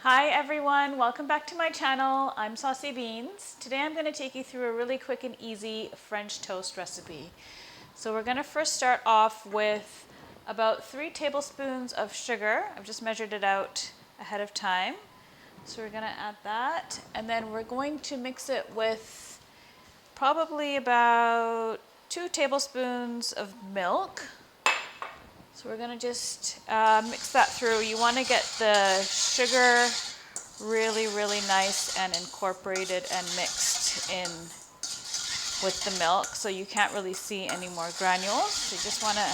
Hi everyone, welcome back to my channel. I'm SaucyBeans. Today I'm going to take you through a really quick and easy French toast recipe. So we're going to first start off with about 3 tablespoons of sugar. I've just measured it out ahead of time. So we're going to add that, and then we're going to mix it with probably about 2 tablespoons of milk. So we're going to just mix that through. You want to get the sugar really nice and incorporated and mixed in with the milk, so you can't really see any more granules. So you just want to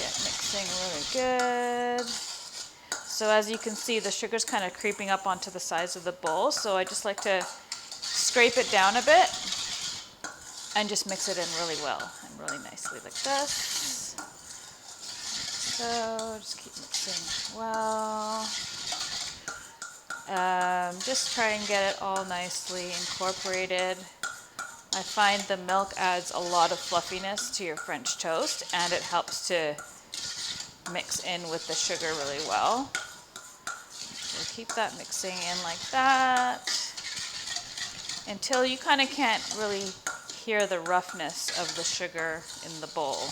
get mixing really good. So as you can see, the sugar's kind of creeping up onto the sides of the bowl, so I just like to scrape it down a bit and just mix it in really well and really nicely like this. So just keep mixing well. Just try and get it all nicely incorporated. I find the milk adds a lot of fluffiness to your French toast, and it helps to mix in with the sugar really well. So keep that mixing in like that until you kind of can't really hear the roughness of the sugar in the bowl.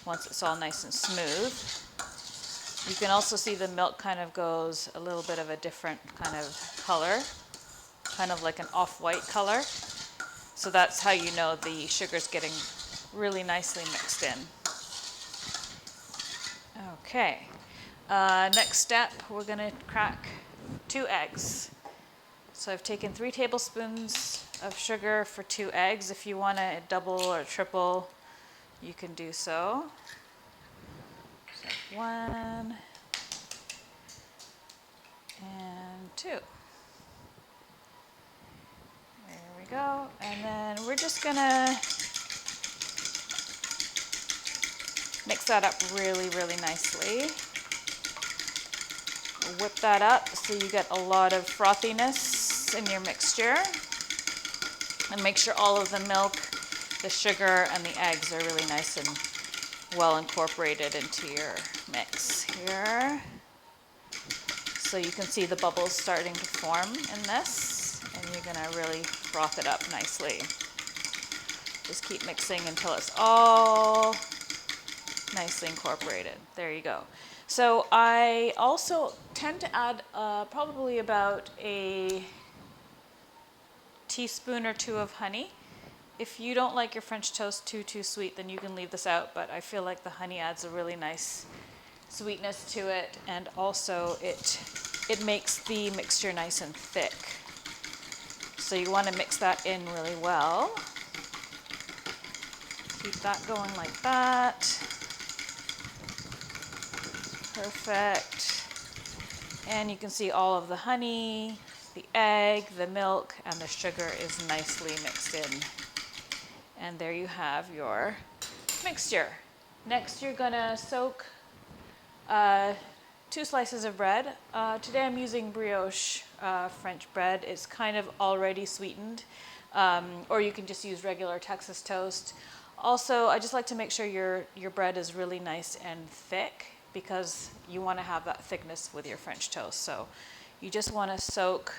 Once it's all nice and smooth. You can also see the milk kind of goes a little bit of a different kind of color, kind of like an off-white color. So that's how you know the sugar's getting really nicely mixed in. Okay, next step, we're gonna crack 2 eggs. So I've taken 3 tablespoons of sugar for 2 eggs. If you want to double or triple, you can do so. So 1 and 2. There we go. And then we're just gonna mix that up really nicely. Whip that up so you get a lot of frothiness in your mixture. And make sure all of the milk, the sugar, and the eggs are really nice and well incorporated into your mix here. So you can see the bubbles starting to form in this, and you're gonna really froth it up nicely. Just keep mixing until it's all nicely incorporated. There you go. So I also tend to add probably about a teaspoon or 2 of honey. If you don't like your French toast too sweet, then you can leave this out, but I feel like the honey adds a really nice sweetness to it, and also it makes the mixture nice and thick. So you want to mix that in really well. Keep that going like that. Perfect. And you can see all of the honey, the egg, the milk, and the sugar is nicely mixed in. And there you have your mixture. Next, you're gonna soak 2 slices of bread. Today I'm using brioche French bread. It's kind of already sweetened, or you can just use regular Texas toast. Also, I just like to make sure your bread is really nice and thick, because you want to have that thickness with your French toast. So you just want to soak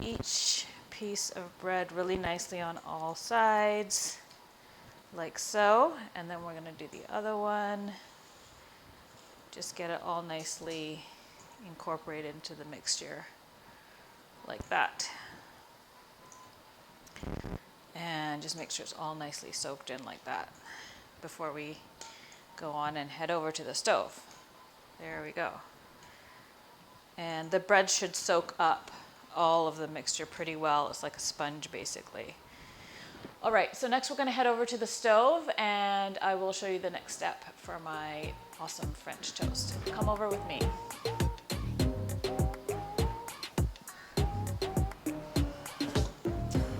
each piece of bread really nicely on all sides, like so. And then we're going to do the other one. Just get it all nicely incorporated into the mixture, like that. And just make sure it's all nicely soaked in like that before we go on and head over to the stove. There we go. And the bread should soak up all of the mixture pretty well. It's like a sponge basically. All right, so next we're gonna head over to the stove and I will show you the next step for my awesome French toast. Come over with me.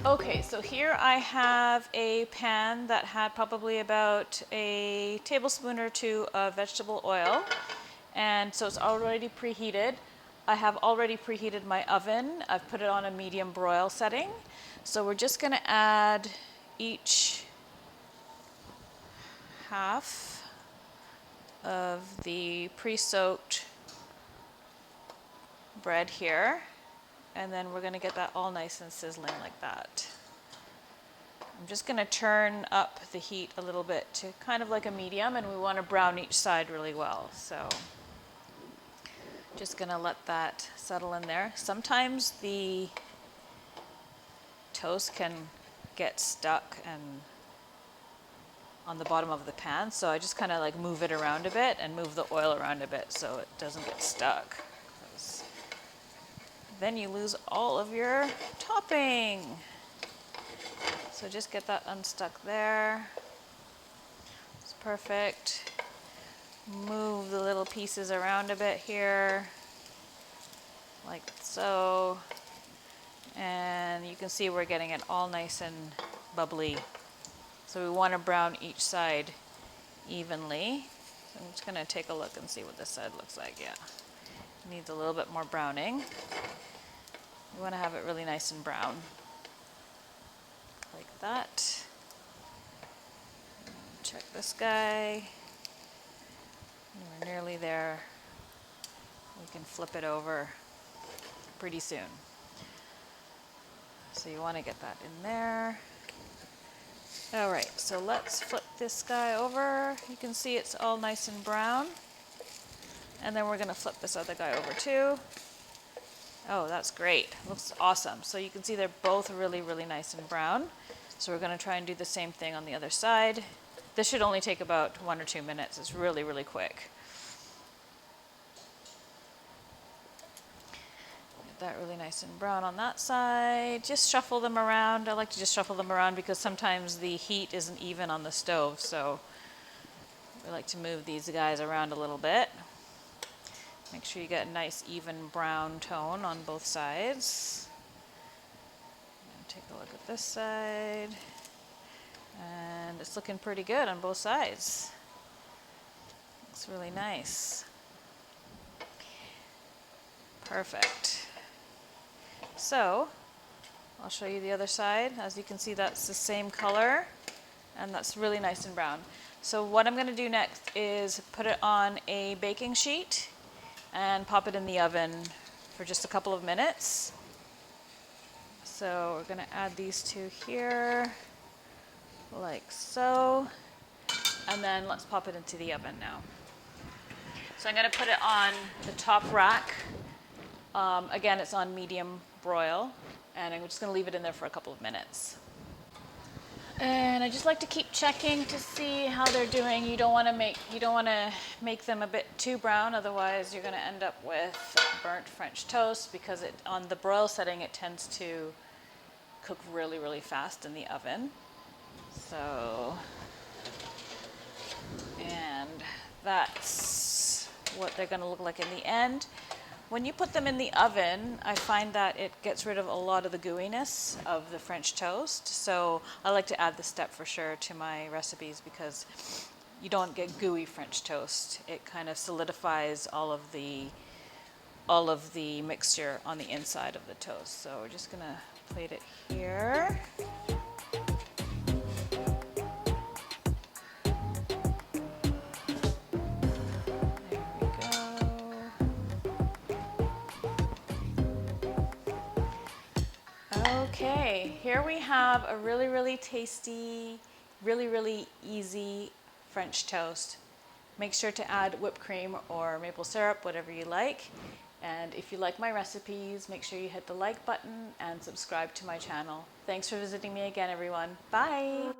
Okay, so here I have a pan that had probably about a tablespoon or two of vegetable oil. And so it's already preheated. I have already preheated my oven. I've put it on a medium broil setting. So we're just gonna add each half of the pre-soaked bread here. And then we're gonna get that all nice and sizzling like that. I'm just gonna turn up the heat a little bit to kind of like a medium, and we wanna brown each side really well. So just gonna let that settle in there. Sometimes the toast can get stuck and on the bottom of the pan, so I just kind of like move it around a bit and move the oil around a bit so it doesn't get stuck. Then you lose all of your topping. So just get that unstuck there. It's perfect. Move the little pieces around a bit here, like so. And you can see we're getting it all nice and bubbly. So we want to brown each side evenly. So I'm just going to take a look and see what this side looks like. Yeah, needs a little bit more browning. We want to have it really nice and brown, like that. Check this guy. We're nearly there. We can flip it over pretty soon. So you want to get that in there. All right, so let's flip this guy over. You can see it's all nice and brown. And then we're going to flip this other guy over too. Oh, that's great. Looks awesome. So you can see they're both really, really nice and brown. So we're going to try and do the same thing on the other side. This should only take about 1 or 2 minutes. It's really, really quick. Get that really nice and brown on that side. Just shuffle them around. I like to just shuffle them around because sometimes the heat isn't even on the stove. So we like to move these guys around a little bit. Make sure you get a nice even brown tone on both sides. And take a look at this side. And it's looking pretty good on both sides. Looks really nice. Perfect. So I'll show you the other side. As you can see, that's the same color and that's really nice and brown. So what I'm going to do next is put it on a baking sheet and pop it in the oven for just a couple of minutes. So we're going to add these two here, like so, and then let's pop it into the oven now. So I'm going to put it on the top rack. Again, it's on medium broil, and I'm just going to leave it in there for a couple of minutes. And I just like to keep checking to see how they're doing. You don't want to make them a bit too brown, otherwise you're going to end up with burnt French toast, because on the broil setting it tends to cook really, really fast in the oven. So, and that's what they're going to look like in the end. When you put them in the oven, I find that it gets rid of a lot of the gooiness of the French toast. So I like to add this step for sure to my recipes because you don't get gooey French toast. It kind of solidifies all of the mixture on the inside of the toast. So we're just gonna plate it here. Okay, here we have a really, really tasty, really, really easy French toast. Make sure to add whipped cream or maple syrup, whatever you like. And if you like my recipes, make sure you hit the like button and subscribe to my channel. Thanks for visiting me again, everyone. Bye.